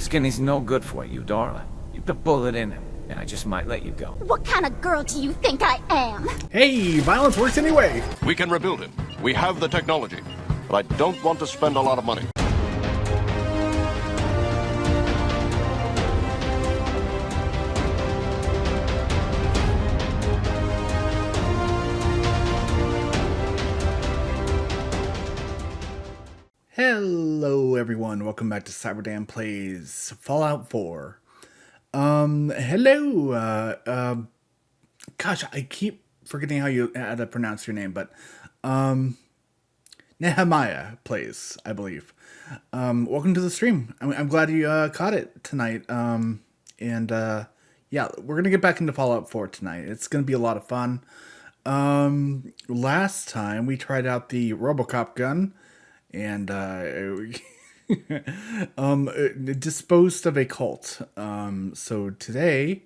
Skinny's no good for you, Darla. You've the bullet in him, and I just might let you go. What kind of girl do you think I am? Hey, violence works anyway. We can rebuild him. We have the technology. But I don't want to spend a lot of money. Hello everyone, welcome back to CyberDan Plays Fallout 4. Hello, gosh, I keep forgetting how to pronounce your name, but, Nehemiah Plays, I believe. Welcome to the stream. I'm glad you, caught it tonight, yeah, we're gonna get back into Fallout 4 tonight. It's gonna be a lot of fun. Last time we tried out the Robocop gun, and disposed of a cult. So today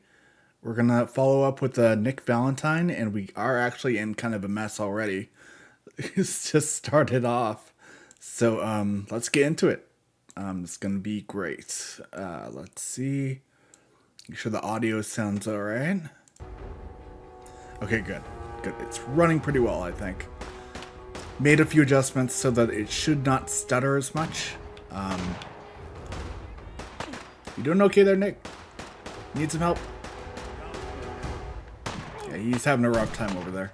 we're gonna follow up with Nick Valentine, and we are actually in kind of a mess already. It's just started off, so let's get into it. It's gonna be great. Let's see, make sure the audio sounds all right. Okay, good. It's running pretty well, I think. Made a few adjustments so that it should not stutter as much. You doing okay there, Nick? Need some help? Yeah, he's having a rough time over there.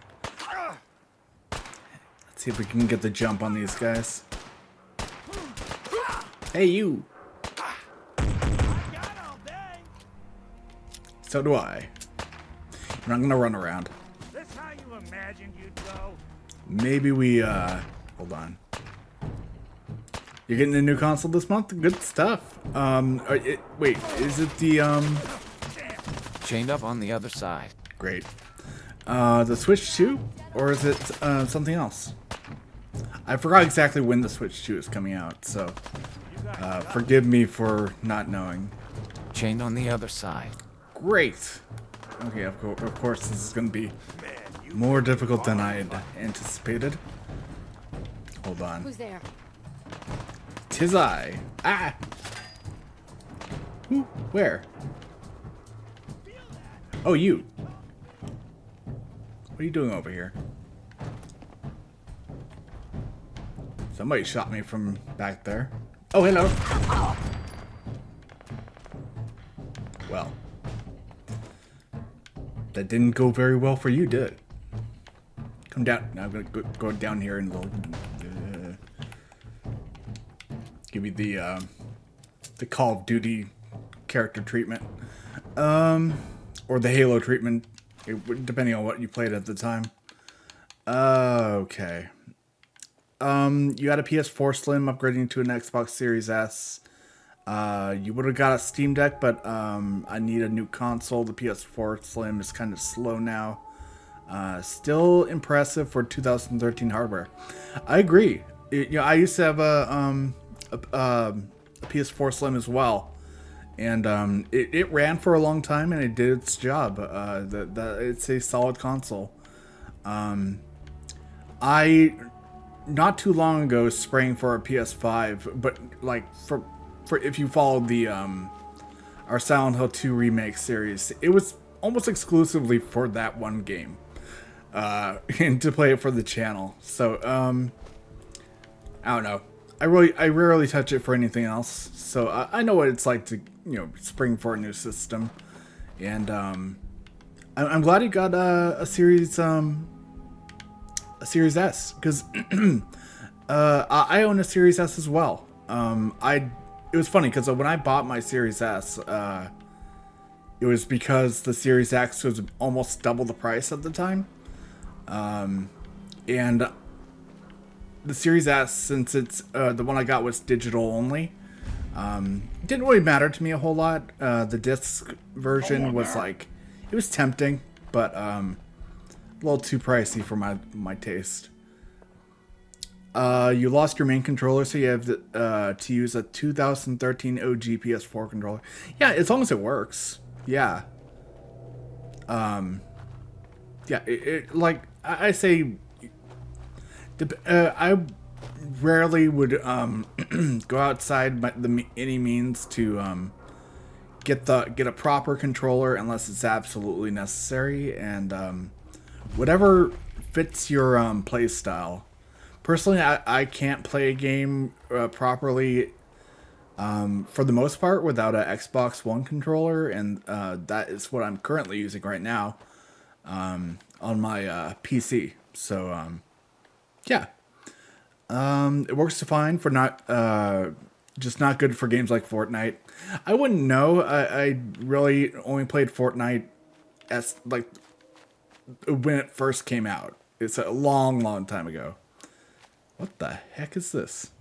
Let's see if we can get the jump on these guys. Hey, you! So do I. I'm not gonna run around. That's how you imagined you'd go? Maybe we, hold on. You're getting a new console this month? Good stuff. Wait, is it the, Chained up on the other side. Great. The Switch 2? Or is it, something else? I forgot exactly when the Switch 2 is coming out, so, forgive me for not knowing. Chained on the other side. Great. Okay, of course this is gonna be more difficult than I had anticipated. Hold on. Who's there? 'Tis I. Ah! Who? Where? Oh, you. What are you doing over here? Somebody shot me from back there. Oh, hello. Well. That didn't go very well for you, did it? Come down. Now I'm gonna go down here and give you the Call of Duty character treatment, or the Halo treatment, depending on what you played at the time. Okay. You had a PS4 Slim upgrading to an Xbox Series S. You would have got a Steam Deck, but I need a new console. The PS4 Slim is kind of slow now. Still impressive for 2013 hardware. I agree. I used to have a PS4 Slim as well, and it ran for a long time and it did its job. It's a solid console. I not too long ago was spraying for a PS5, but like for if you followed the our Silent Hill 2 remake series, it was almost exclusively for that one game. And to play it for the channel. So, I don't know. I rarely touch it for anything else. So I know what it's like to, spring for a new system. And, I'm glad you got a Series S, because, I own a Series S as well. It was funny because when I bought my Series S, it was because the Series X was almost double the price at the time. And the Series S, since it's the one I got was digital only, didn't really matter to me a whole lot. The disc version was like, it was tempting, but a little too pricey for my taste. You lost your main controller, so you have to use a 2013 OG PS4 controller. Yeah, as long as it works. Yeah. Yeah, like I say, I rarely would go outside by any means to get a proper controller unless it's absolutely necessary, and whatever fits your play style. Personally, I can't play a game properly for the most part without an Xbox One controller, and that is what I'm currently using right now on my PC. So yeah, it works fine for just not good for games like Fortnite. I wouldn't know. I really only played Fortnite as like when it first came out. It's a long time ago. What the heck is this?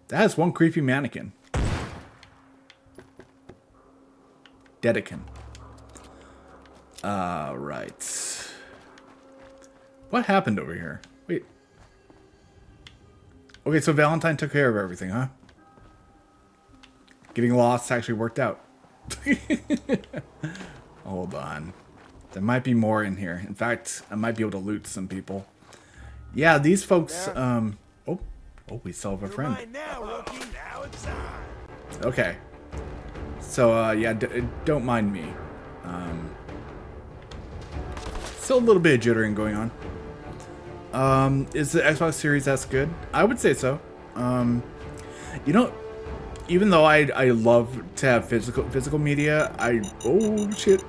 That is one creepy mannequin. Dedekin. Right. What happened over here? Wait. Okay, so Valentine took care of everything, huh? Getting lost actually worked out. Hold on. There might be more in here. In fact, I might be able to loot some people. Yeah, these folks, oh, we still have a friend. Okay. So, yeah, don't mind me. Still a little bit of jittering going on. Is the Xbox Series S good? I would say so. You know, even though I love to have physical media, oh shit.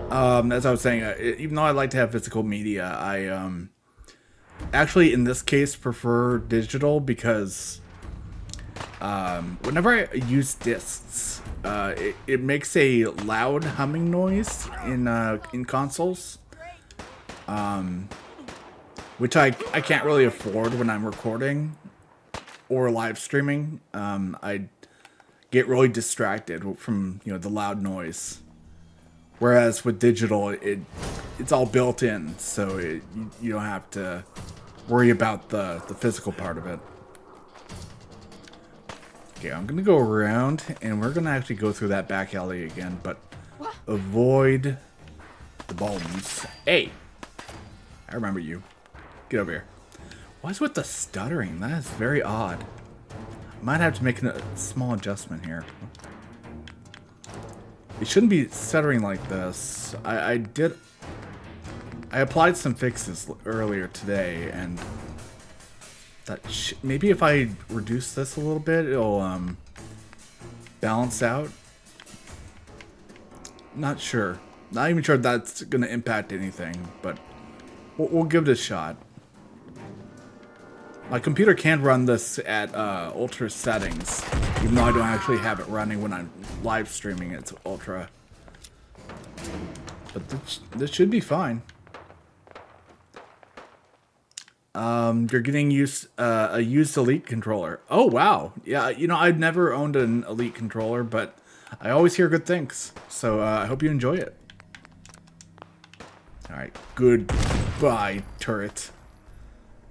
As I was saying, even though I like to have physical media, I actually in this case prefer digital because whenever I use discs, it makes a loud humming noise in consoles, which I can't really afford when I'm recording or live streaming. I get really distracted from the loud noise. Whereas with digital, it's all built in, so you don't have to worry about the physical part of it. Okay, I'm gonna go around, and we're gonna actually go through that back alley again, but avoid the bones. Hey, I remember you. Get over here. What's with the stuttering? That is very odd. I might have to make a small adjustment here. It shouldn't be stuttering like this. I applied some fixes earlier today, and that maybe if I reduce this a little bit, it'll balance out. Not sure. Not even sure that's gonna impact anything, but we'll give it a shot. My computer can run this at ultra settings, even though I don't actually have it running when I'm live streaming. It's ultra, but this should be fine. You're getting a used Elite controller. Oh wow, yeah. I've never owned an Elite controller, but I always hear good things. So I hope you enjoy it. All right, goodbye, turret.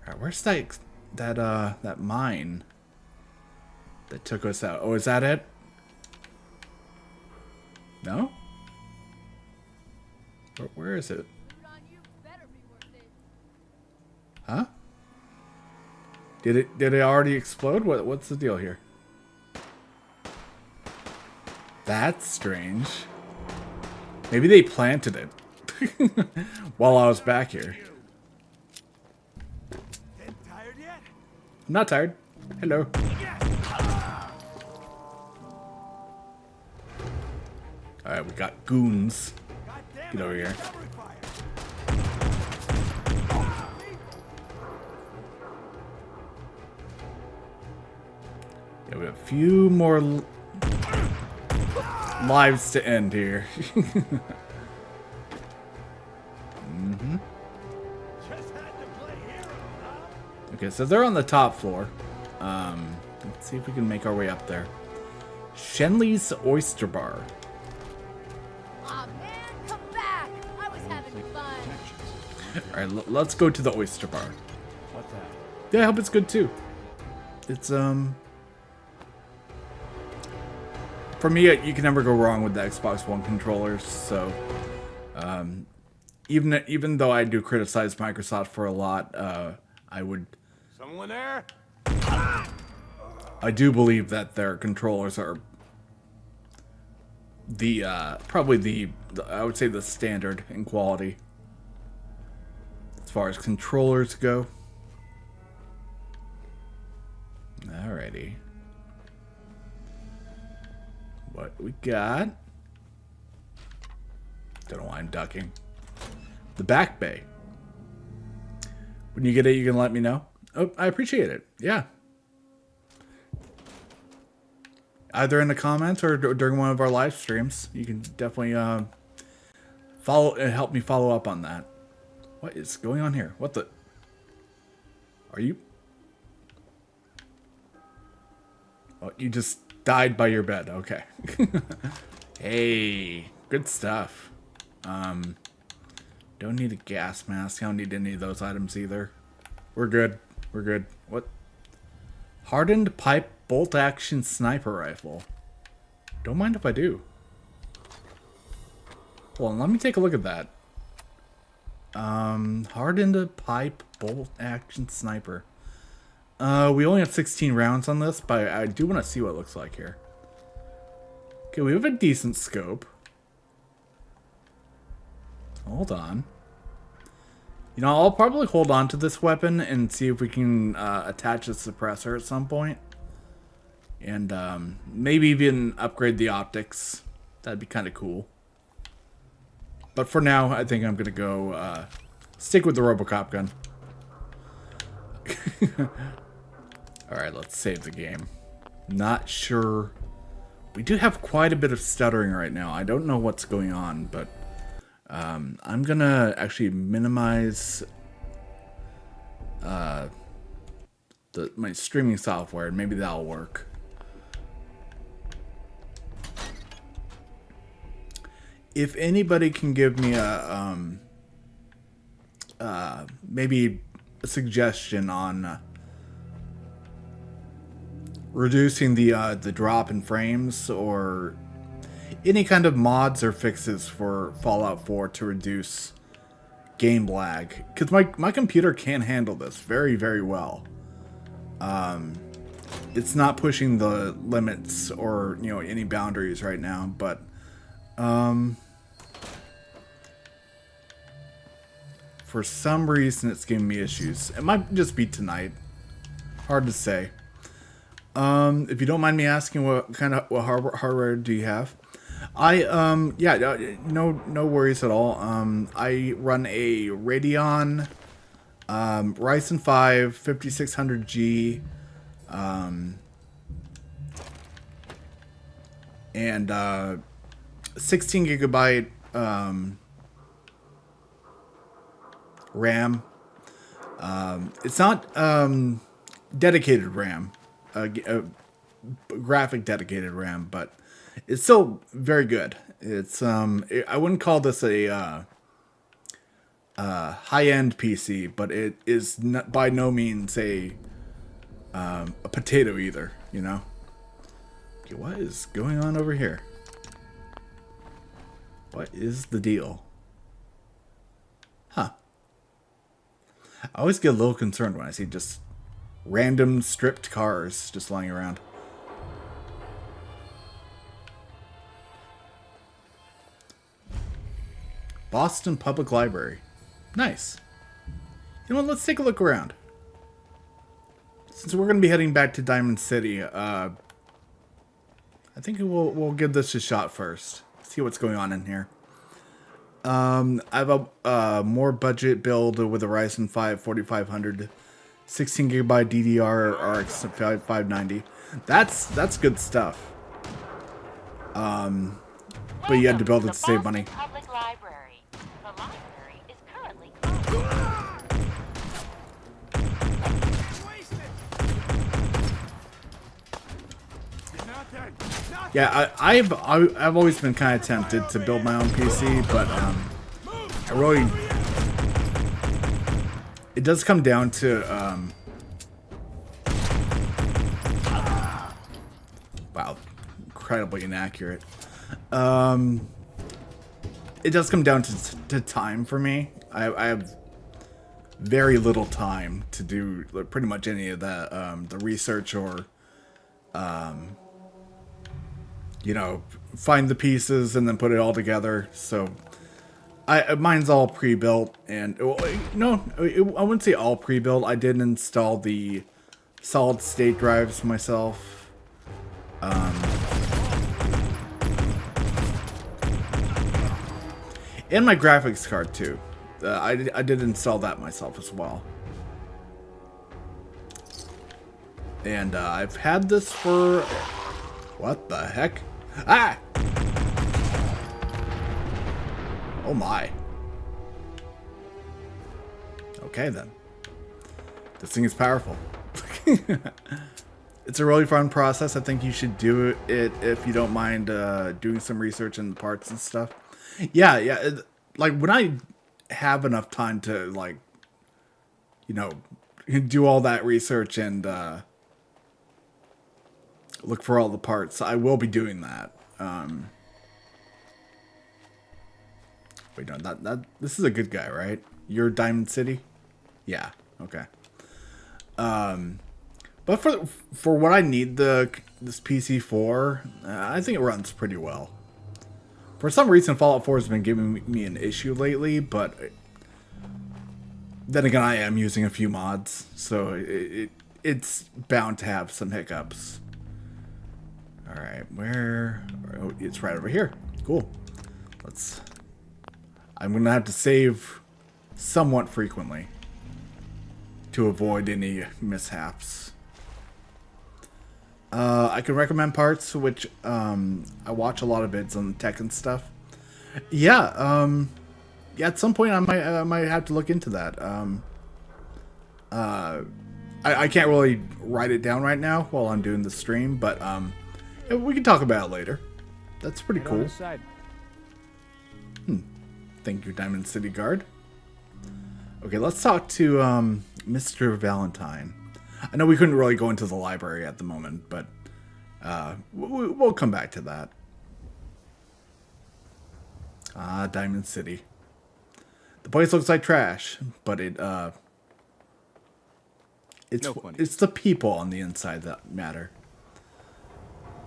All right, where's that mine that took us out? Oh, is that it? No? Where is it? Huh? Did it already explode? What's the deal here? That's strange. Maybe they planted it while I was back here. I'm not tired. Hello. Alright, we got goons. Get over here. Yeah, we have a few more lives to end here. Okay, so they're on the top floor. Let's see if we can make our way up there. Shenley's Oyster Bar. Aw, man, come back! I was having fun. Alright, let's go to the Oyster Bar. What's that? Yeah, I hope it's good too. It's, for me, you can never go wrong with the Xbox One controllers, so, even though I do criticize Microsoft for a lot, Someone there? I do believe that their controllers are probably the I would say the standard in quality as far as controllers go. Alrighty. What we got? Don't know why I'm ducking. The back bay. When you get it, you can let me know. Oh, I appreciate it. Yeah. Either in the comments or during one of our live streams, you can definitely help me follow up on that. What is going on here? What the? Are you? Oh, you just died by your bed. Okay. Hey, good stuff. Don't need a gas mask. I don't need any of those items either. We're good. We're good. What? Hardened pipe bolt action sniper rifle. Don't mind if I do. Hold on, let me take a look at that. Hardened pipe bolt action sniper. We only have 16 rounds on this, but I do want to see what it looks like here. Okay, we have a decent scope. Hold on. You know, I'll probably hold on to this weapon and see if we can attach a suppressor at some point. And maybe even upgrade the optics. That'd be kind of cool. But for now, I think I'm going to go stick with the Robocop gun. Alright, let's save the game. Not sure. We do have quite a bit of stuttering right now. I don't know what's going on, but I'm going to actually minimize my streaming software, and maybe that'll work. If anybody can give me maybe a suggestion on reducing the drop in frames, or any kind of mods or fixes for Fallout 4 to reduce game lag, because my computer can handle this very, very well. It's not pushing the limits or any boundaries right now, but for some reason it's giving me issues. It might just be tonight. Hard to say. If you don't mind me asking, what hardware do you have? No worries at all. I run a Radeon Ryzen 5 5600G and 16 gigabyte RAM. It's not dedicated RAM, graphic dedicated RAM, but it's still very good. It's I wouldn't call this a high-end PC, but it is not, by no means a potato either, Okay, what is going on over here? What is the deal? Huh. I always get a little concerned when I see just random stripped cars just lying around. Boston Public Library. Nice. You know what? Let's take a look around. Since we're going to be heading back to Diamond City, I think we'll give this a shot first. See what's going on in here. I have a more budget build with a Ryzen 5 4500, 16 gigabyte DDR RX 590. That's good stuff. But you had to build it to save money. Public Library. The library is currently Yeah, I've always been kind of tempted to build my own PC, but it does come down to wow, incredibly inaccurate. it does come down to time for me. I have very little time to do pretty much any of that, the research or, you know, find the pieces and then put it all together. So mine's all pre-built, and no, I wouldn't say all pre-built. I did install the solid state drives myself. And my graphics card too. I did install that myself as well. And I've had this for... What the heck? Ah! Oh my. Okay then. This thing is powerful. It's a really fun process. I think you should do it if you don't mind doing some research in the parts and stuff. Yeah. Like when I have enough time to, like, you know, do all that research and look for all the parts, I will be doing that. Wait, no, this is a good guy, right? You're Diamond City? Yeah, okay. But for what I need this PC for, I think it runs pretty well. For some reason, Fallout 4 has been giving me an issue lately, but then again, I am using a few mods, so it's bound to have some hiccups. All right, where? Oh, it's right over here. Cool. I'm gonna have to save somewhat frequently to avoid any mishaps. I can recommend parts, which I watch a lot of vids on tech and stuff. Yeah, at some point I might have to look into that. I can't really write it down right now while I'm doing the stream, but yeah, we can talk about it later. That's pretty cool. Thank you, Diamond City Guard. Okay, let's talk to Mr. Valentine. I know we couldn't really go into the library at the moment, but we'll come back to that. Ah, Diamond City. The place looks like trash, but it's the people on the inside that matter.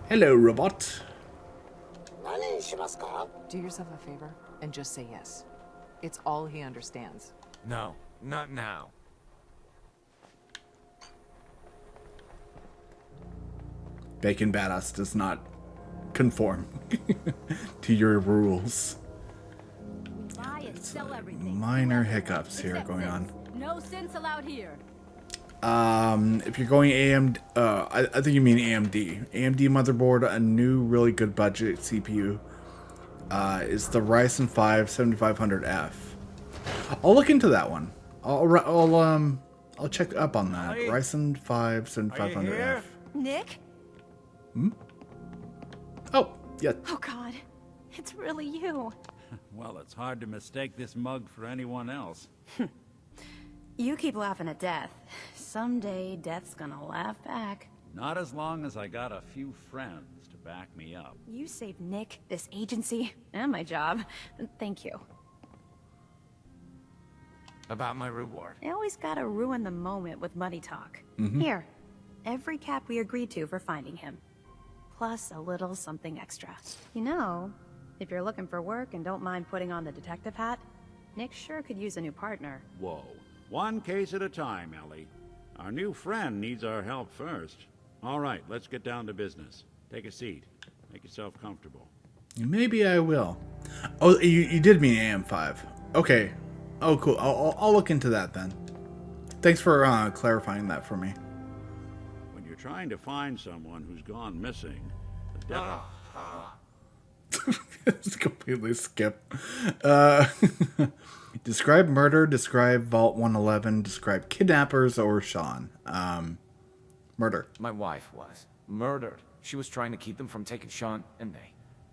Hello, robot. Do yourself a favor and just say yes. It's all he understands. No, not now. Bacon Badass does not conform to your rules. We buy and sell everything. Minor hiccups here Except going on. sense. No sense allowed here. If you're going AMD, I think you mean AMD. AMD motherboard, a new really good budget CPU, is the Ryzen 5 7500F. I'll look into that one. I'll check up on that. Hey. Ryzen 5 7500F. Nick? Oh, yeah. Oh God, it's really you. Well, it's hard to mistake this mug for anyone else. You keep laughing at death. Someday, death's gonna laugh back. Not as long as I got a few friends to back me up. You saved Nick, this agency, and my job. Thank you. About my reward. I always gotta ruin the moment with money talk. Here, every cap we agreed to for finding him. Plus a little something extra. You know, if you're looking for work and don't mind putting on the detective hat, Nick sure could use a new partner. Whoa. One case at a time, Ellie. Our new friend needs our help first. All right, let's get down to business. Take a seat. Make yourself comfortable. Maybe I will. Oh, you did mean AM5. Okay. Oh, cool. I'll look into that then. Thanks for clarifying that for me. When you're trying to find someone who's gone missing, the Just completely skip. Describe murder, describe Vault 111, describe kidnappers or Sean. Murder. My wife was murdered. She was trying to keep them from taking Sean, and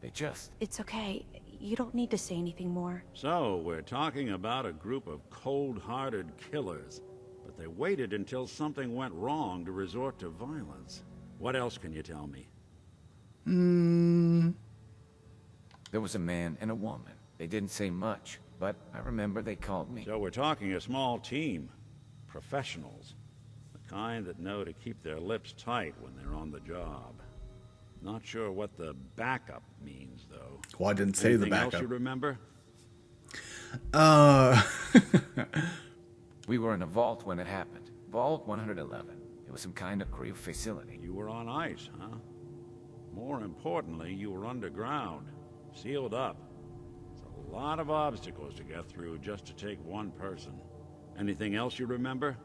they just... It's okay. You don't need to say anything more. So, we're talking about a group of cold-hearted killers, but they waited until something went wrong to resort to violence. What else can you tell me? There was a man and a woman. They didn't say much, but I remember they called me. So we're talking a small team. Professionals. The kind that know to keep their lips tight when they're on the job. Not sure what the backup means, though. Well, I didn't say the Anything else backup. you remember? We were in a vault when it happened. Vault 111. It was some kind of crew facility. You were on ice, huh? More importantly, you were underground, sealed up. It's a lot of obstacles to get through just to take one person. Anything else you remember?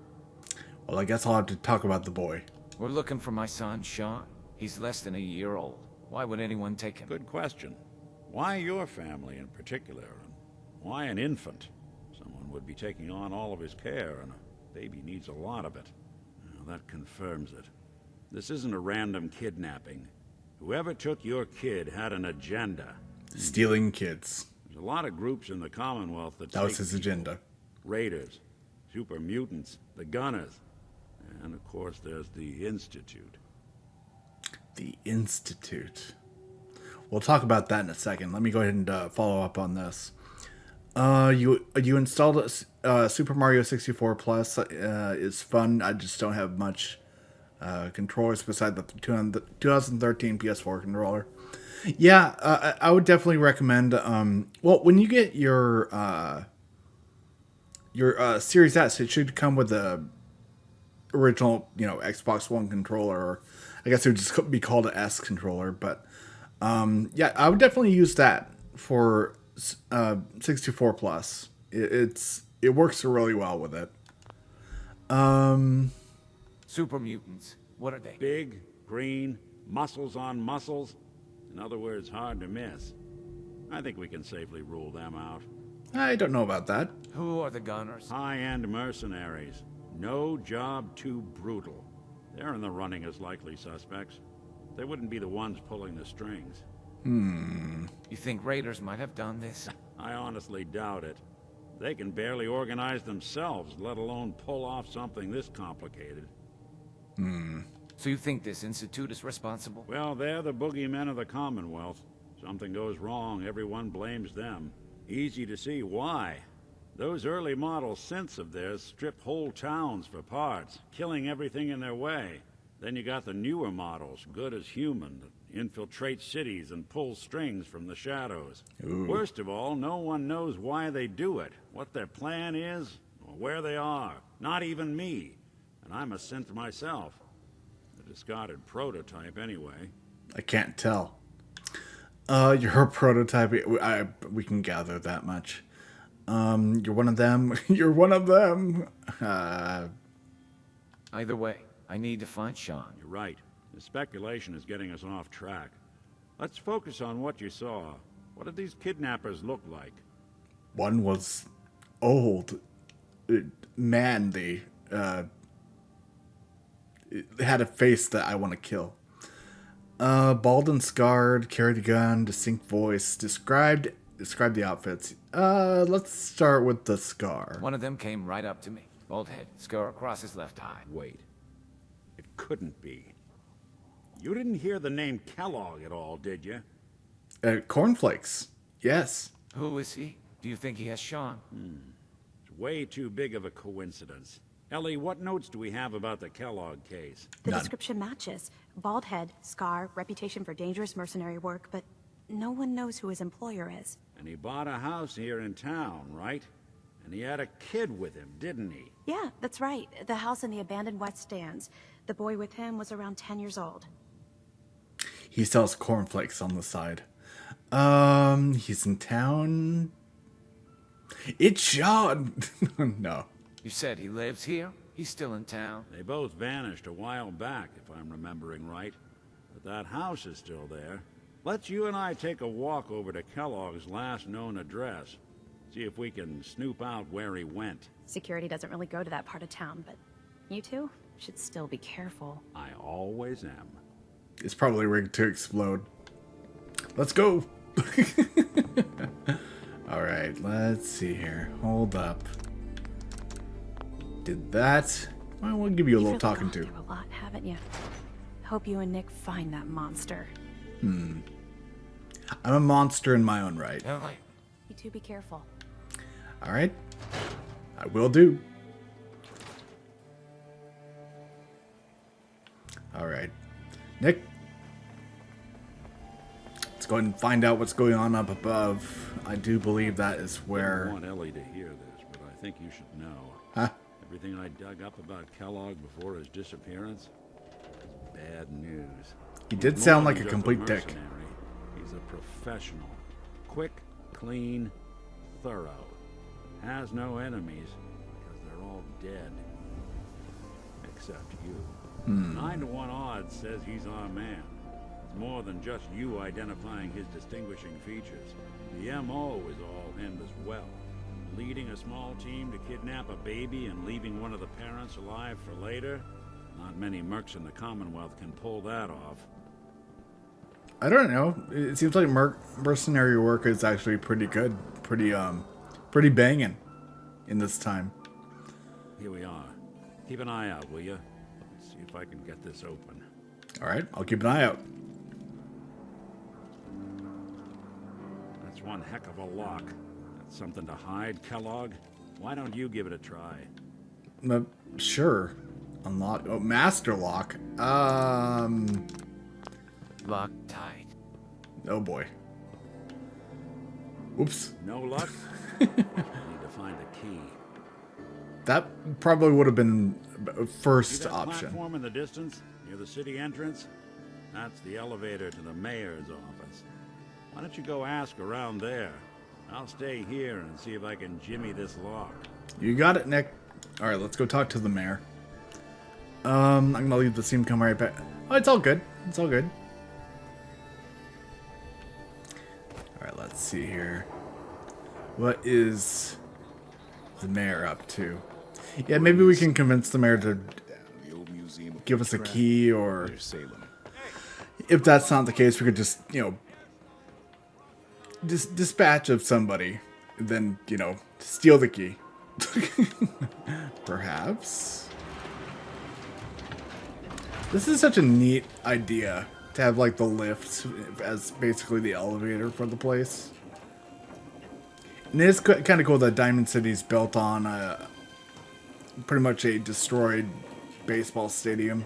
Well, I guess I'll have to talk about the boy. We're looking for my son, Sean. He's less than a year old. Why would anyone take him? Good question. Why your family in particular? And why an infant? Someone would be taking on all of his care, and a baby needs a lot of it. Well, that confirms it. This isn't a random kidnapping. Whoever took your kid had an agenda. Stealing kids. There's a lot of groups in the Commonwealth that That was take his people. agenda. Raiders, super mutants, the Gunners, and of course there's the Institute. The Institute. We'll talk about that in a second. Let me go ahead and follow up on this. You installed Super Mario 64 Plus. It's fun. I just don't have much controllers beside the 2013 PS4 controller. Yeah, I would definitely recommend. Well, when you get your Series S, it should come with the original, Xbox One controller, or I guess it would just be called an S controller. But yeah, I would definitely use that for 64 Plus. It works really well with it. Super mutants. What are they? Big, green, muscles on muscles. In other words, hard to miss. I think we can safely rule them out. I don't know about that. Who are the Gunners? High-end mercenaries. No job too brutal. They're in the running as likely suspects. They wouldn't be the ones pulling the strings. You think raiders might have done this? I honestly doubt it. They can barely organize themselves, let alone pull off something this complicated. So you think this institute is responsible? Well, they're the boogeymen of the Commonwealth. Something goes wrong, everyone blames them. Easy to see why. Those early model synths of theirs strip whole towns for parts, killing everything in their way. Then you got the newer models, good as human, that infiltrate cities and pull strings from the shadows. Ooh. Worst of all, no one knows why they do it, what their plan is, or where they are. Not even me. And I'm a synth myself. A discarded prototype, anyway. I can't tell. You're a prototype. We can gather that much. You're one of them. You're one of them. Either way, I need to find Sean. You're right. The speculation is getting us off track. Let's focus on what you saw. What did these kidnappers look like? One was old, manly. It had a face that I want to kill. Bald and scarred, carried a gun, distinct voice. Describe the outfits. Let's start with the scar. One of them came right up to me. Bald head, scar across his left eye. Wait. It couldn't be. You didn't hear the name Kellogg at all, did you? Cornflakes. Yes. Who is he? Do you think he has Sean? It's way too big of a coincidence. Ellie, what notes do we have about the Kellogg case? The None. description matches. Bald head, scar, reputation for dangerous mercenary work, but no one knows who his employer is. And he bought a house here in town, right? And he had a kid with him, didn't he? Yeah, that's right. The house in the abandoned West Stands. The boy with him was around 10 years old. He sells cornflakes on the side. He's in town. It's Sean. No. You said he lives here? He's still in town? They both vanished a while back, if I'm remembering right. But that house is still there. Let's you and I take a walk over to Kellogg's last known address. See if we can snoop out where he went. Security doesn't really go to that part of town, but you two should still be careful. I always am. It's probably rigged to explode. Let's go. All right, let's see here. Hold up. Did that. Well, we'll give you a little You've really talking gone to. through a lot, haven't you? Hope you and Nick find that monster. I'm a monster in my own right. Ellie, You two be careful. All right. I will do. All right. Nick. Let's go ahead and find out what's going on up above. I do believe that is I where... don't want Ellie to hear this, but I think you should know. Huh? Everything I dug up about Kellogg before his disappearance is bad news. He did He's sound more like than a just complete dick. mercenary. He's a professional. Quick, clean, thorough. Has no enemies because they're all dead. Except you. 9 to 1 odds says he's our man. It's more than just you identifying his distinguishing features. The MO is all him as well. Leading a small team to kidnap a baby and leaving one of the parents alive for later? Not many mercs in the Commonwealth can pull that off. I don't know. It seems like mercenary work is actually pretty good. Pretty banging in this time. Here we are. Keep an eye out, will you? Let's see if I can get this open. All right, I'll keep an eye out. That's one heck of a lock. That's something to hide, Kellogg. Why don't you give it a try? Sure. Unlock. Oh, master lock. Lock tight. Oh boy. Oops. No luck? I need to find a key. That probably would have been a See first that option. platform in the distance, near the city entrance? That's the elevator to the mayor's office. Why don't you go ask around there? I'll stay here and see if I can jimmy this lock. You got it, Nick. All right, let's go talk to the mayor. I'm gonna leave the scene. Come right back. Oh, it's all good. It's all good. All right, let's see here. What is the mayor up to? Yeah, maybe we can convince the mayor to give us a key, or if that's not the case, we could just, dispatch of somebody, and then, steal the key. Perhaps. This is such a neat idea to have like the lift as basically the elevator for the place. And it is kind of cool that Diamond City's built on pretty much a destroyed baseball stadium.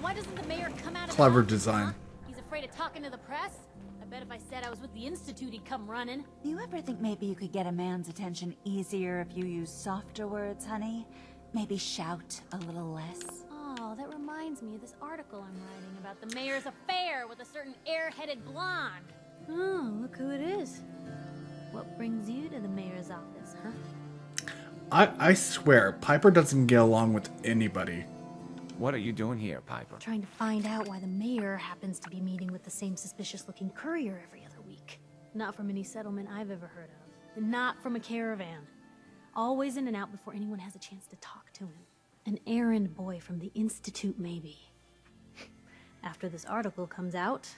Why doesn't the mayor come out of Clever the office, design. huh? He's afraid of talking to the press? I bet if I said I was with the Institute, he'd come running. Do you ever think maybe you could get a man's attention easier if you use softer words, honey? Maybe shout a little less? Oh, that reminds me of this article I'm writing about the mayor's affair with a certain air-headed blonde. Oh, look who it is. What brings you to the mayor's office, huh? I swear, Piper doesn't get along with anybody. What are you doing here, Piper? Trying to find out why the mayor happens to be meeting with the same suspicious-looking courier every other week. Not from any settlement I've ever heard of. And not from a caravan. Always in and out before anyone has a chance to talk to him. An errand boy from the Institute, maybe. After this article comes out,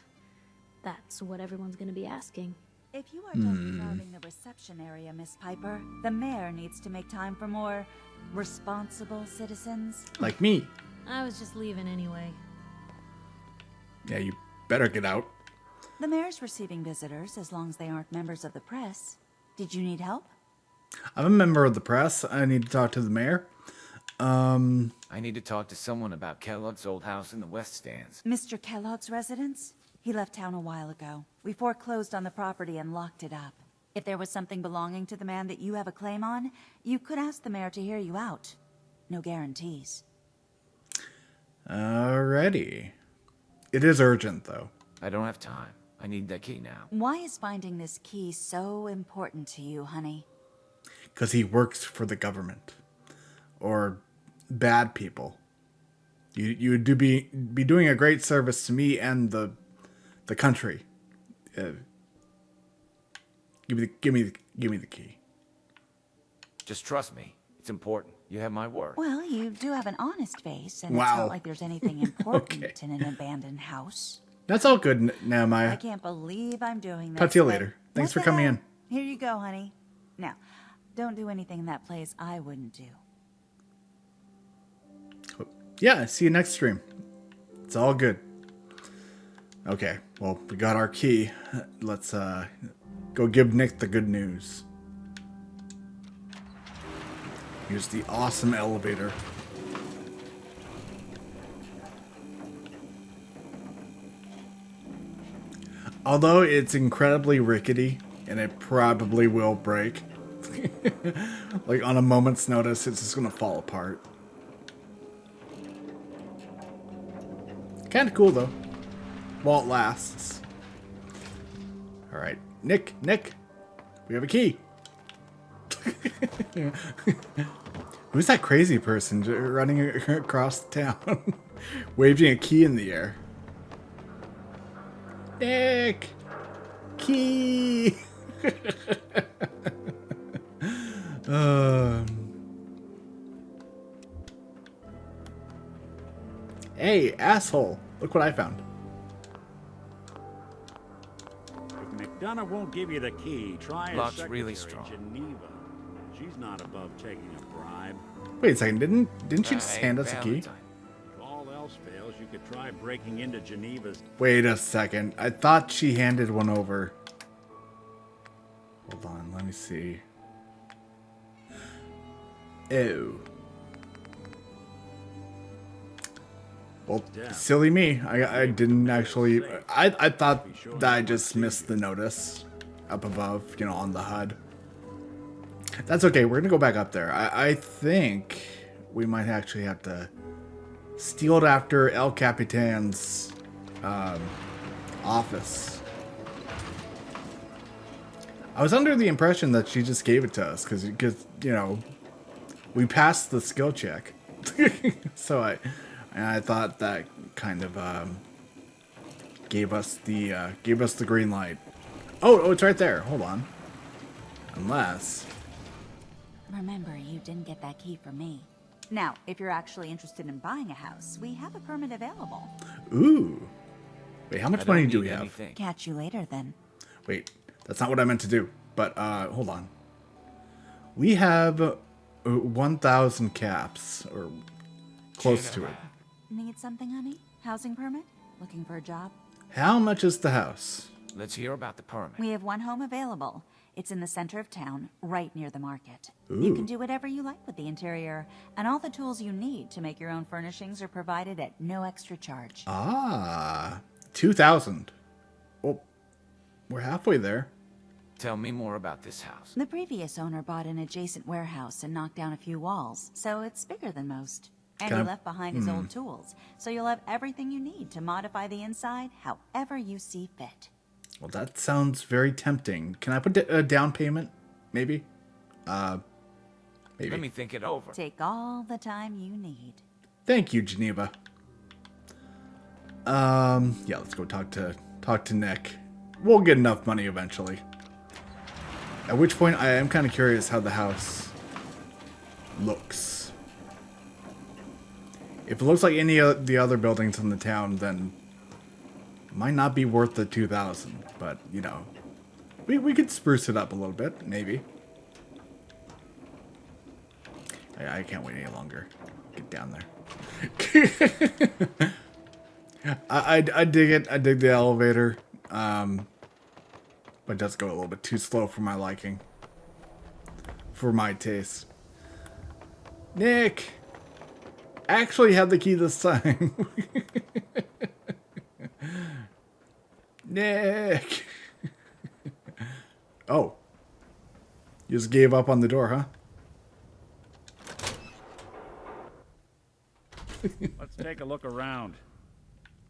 that's what everyone's gonna be asking. If you are done crowding the reception area, Miss Piper, the mayor needs to make time for more responsible citizens. Like me. I was just leaving anyway. Yeah, you better get out. The mayor's receiving visitors as long as they aren't members of the press. Did you need help? I'm a member of the press. I need to talk to the mayor. I need to talk to someone about Kellogg's old house in the West Stands. Mr. Kellogg's residence? He left town a while ago. We foreclosed on the property and locked it up. If there was something belonging to the man that you have a claim on, you could ask the mayor to hear you out. No guarantees. Alrighty. It is urgent, though. I don't have time. I need that key now. Why is finding this key so important to you, honey? Because he works for the government. Or bad people. You would be doing a great service to me and the country. Give me the key. Just trust me. It's important. You have my word. Well, you do have an honest face, and it's Wow. not like there's anything important Okay. in an abandoned house. That's all good now, I Maya. can't believe I'm doing this. Talk to you but later. Thanks what for the coming hell? in. Here you go, honey. Now, don't do anything in that place I wouldn't do. Yeah, see you next stream. It's all good. Okay, well, we got our key. Let's go give Nick the good news. Here's the awesome elevator. Although it's incredibly rickety, and it probably will break. Like, on a moment's notice, it's just gonna fall apart. Kinda cool, though. While it lasts. Alright. Nick! We have a key! Who's that crazy person running across the town? Waving a key in the air. Nick! Key! Hey, asshole! Look what I found. If McDonough won't give you the key, try his Lock's secretary, really strong. Geneva. She's not above taking a bribe. Wait a second, didn't she just hand us a key? Valentine. If all else fails, you could try breaking into Geneva's. Wait a second. I thought she handed one over. Hold on, let me see. Oh. Well, silly me. I didn't actually... I thought that I just missed the notice up above, you know, on the HUD. That's okay. We're going to go back up there. I think we might actually have to steal it after El Capitan's office. I was under the impression that she just gave it to us because you know, we passed the skill check. So I thought that kind of gave us the green light. Oh, it's right there. Hold on. Unless... Remember, you didn't get that key from me. Now, if you're actually interested in buying a house, we have a permit available. Ooh. Wait, how much I don't money do need we have? anything. Catch you later, then. Wait, that's not what I meant to do. But, hold on. We have 1,000 caps, or close to it. Need something, honey? Housing permit? Looking for a job? How much is the house? Let's hear about the permit. We have one home available. It's in the center of town, right near the market. Ooh. You can do whatever you like with the interior, and all the tools you need to make your own furnishings are provided at no extra charge. Ah, 2,000. Well, we're halfway there. Tell me more about this house. The previous owner bought an adjacent warehouse and knocked down a few walls, so it's bigger than most. And he left behind his old tools, so you'll have everything you need to modify the inside however you see fit. Well, that sounds very tempting. Can I put a down payment? Maybe? Maybe. Let me think it over. Take all the time you need. Thank you, Geneva. Yeah, let's go talk to Nick. We'll get enough money eventually. At which point, I am kind of curious how the house looks. If it looks like any of the other buildings in the town, then it might not be worth the 2,000. But, you know, we could spruce it up a little bit, maybe. I can't wait any longer. Get down there. I dig it. I dig the elevator. But it does go a little bit too slow for my liking. For my taste. Nick! I actually have the key this time. Nick! Oh. You just gave up on the door, huh? Let's take a look around.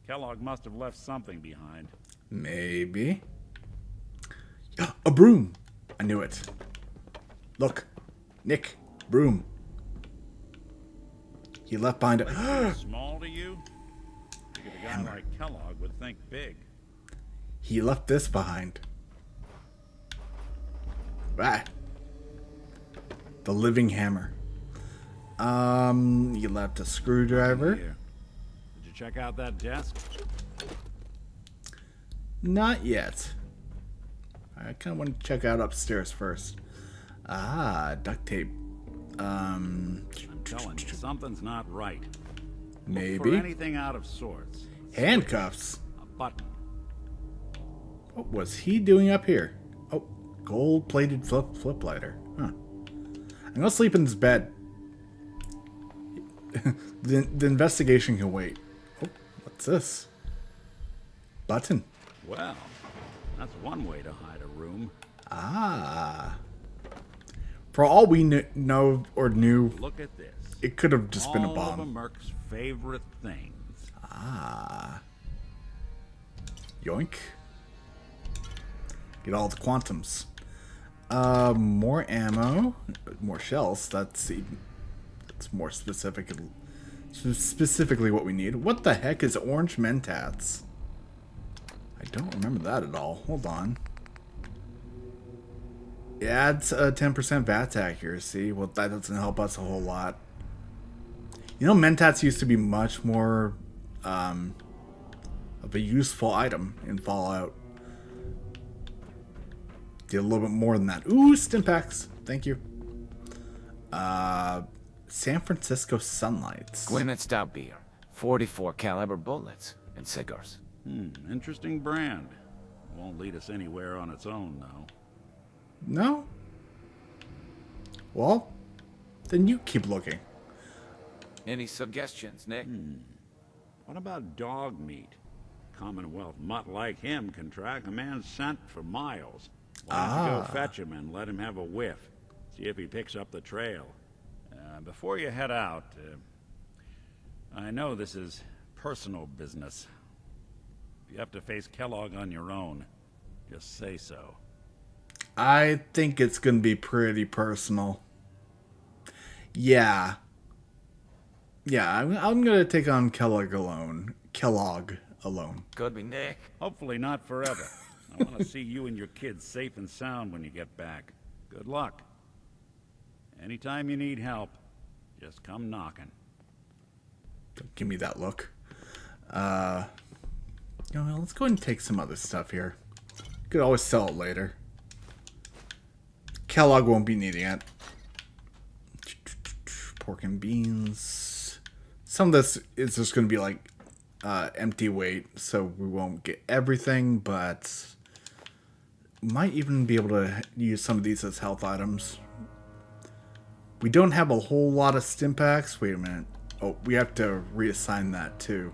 Kellogg must have left something behind. Maybe. A broom! I knew it. Look. Nick. Broom. He left behind a... Small to you? Figured a guy like Kellogg would think big. He left this behind. Ah. The living hammer. He left a screwdriver. Here. Did you check out that desk? Not yet. I kind of want to check out upstairs first. Ah, duct tape. I'm telling you, something's not right. Look Maybe. for anything out of sorts. Handcuffs. A button, What was he doing up here? Oh, gold-plated flip lighter. Huh. I'm gonna sleep in this bed. The investigation can wait. Oh, what's this? Button. Well, that's one way to hide a room. Ah. For all we know or knew, Look at this. it could have just been a All of a bomb. Merc's favorite things. Ah. Yoink. Get all the quantums. More ammo, more shells. That's more specifically what we need. What the heck is orange mentats? I don't remember that at all. Hold on. It adds 10% VATS accuracy. Well, that doesn't help us a whole lot. You know, mentats used to be much more of a useful item in Fallout. Did a little bit more than that. Ooh, stim packs. Thank you. San Francisco Sunlights. Gwyneth Stout beer, 44 caliber bullets, and cigars. Interesting brand. Won't lead us anywhere on its own, though. No? Well, then you keep looking. Any suggestions, Nick? What about dog meat? Commonwealth mutt like him can track a man's scent for miles. Why don't you go fetch him and let him have a whiff? See if he picks up the trail. Before you head out, I know this is personal business. If you have to face Kellogg on your own, just say so. I think it's going to be pretty personal. Yeah. Yeah, I'm going to take on Kellogg alone. Could be Nick. Hopefully not forever. I want to see you and your kids safe and sound when you get back. Good luck. Anytime you need help, just come knocking. Don't give me that look. Let's go ahead and take some other stuff here. Could always sell it later. Kellogg won't be needing it. Pork and beans. Some of this is just going to be like empty weight, so we won't get everything, but might even be able to use some of these as health items. We don't have a whole lot of stim packs. Wait a minute. Oh, we have to reassign that too.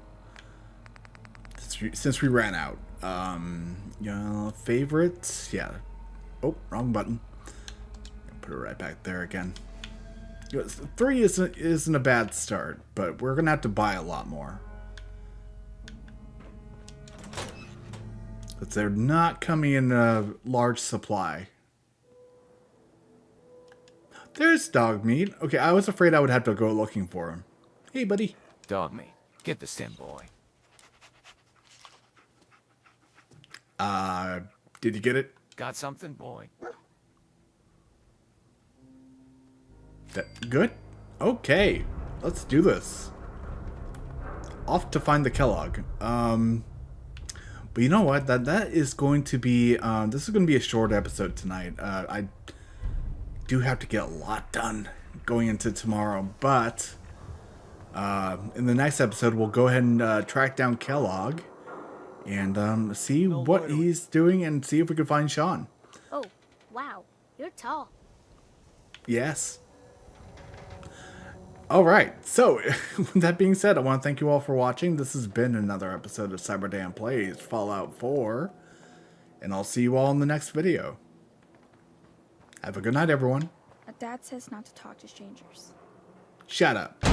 Since we ran out. Favorites. Yeah. Oh, wrong button. Put it right back there again. 3 isn't a bad start, but we're gonna have to buy a lot more. But they're not coming in a large supply. There's dog meat. Okay, I was afraid I would have to go looking for him. Hey, buddy. Dog meat. Get the stim, boy. Did you get it? Got something, boy? That good? Okay, let's do this. Off to find the Kellogg. But you know what? That is going to be this is going to be a short episode tonight. I do have to get a lot done going into tomorrow, but in the next episode we'll go ahead and track down Kellogg and see what he's doing and see if we can find Sean. Oh, wow. You're tall. Yes. All right. So, with that being said, I want to thank you all for watching. This has been another episode of CyberDan Plays Fallout 4, and I'll see you all in the next video. Have a good night, everyone. Dad says not to talk to strangers. Shut up.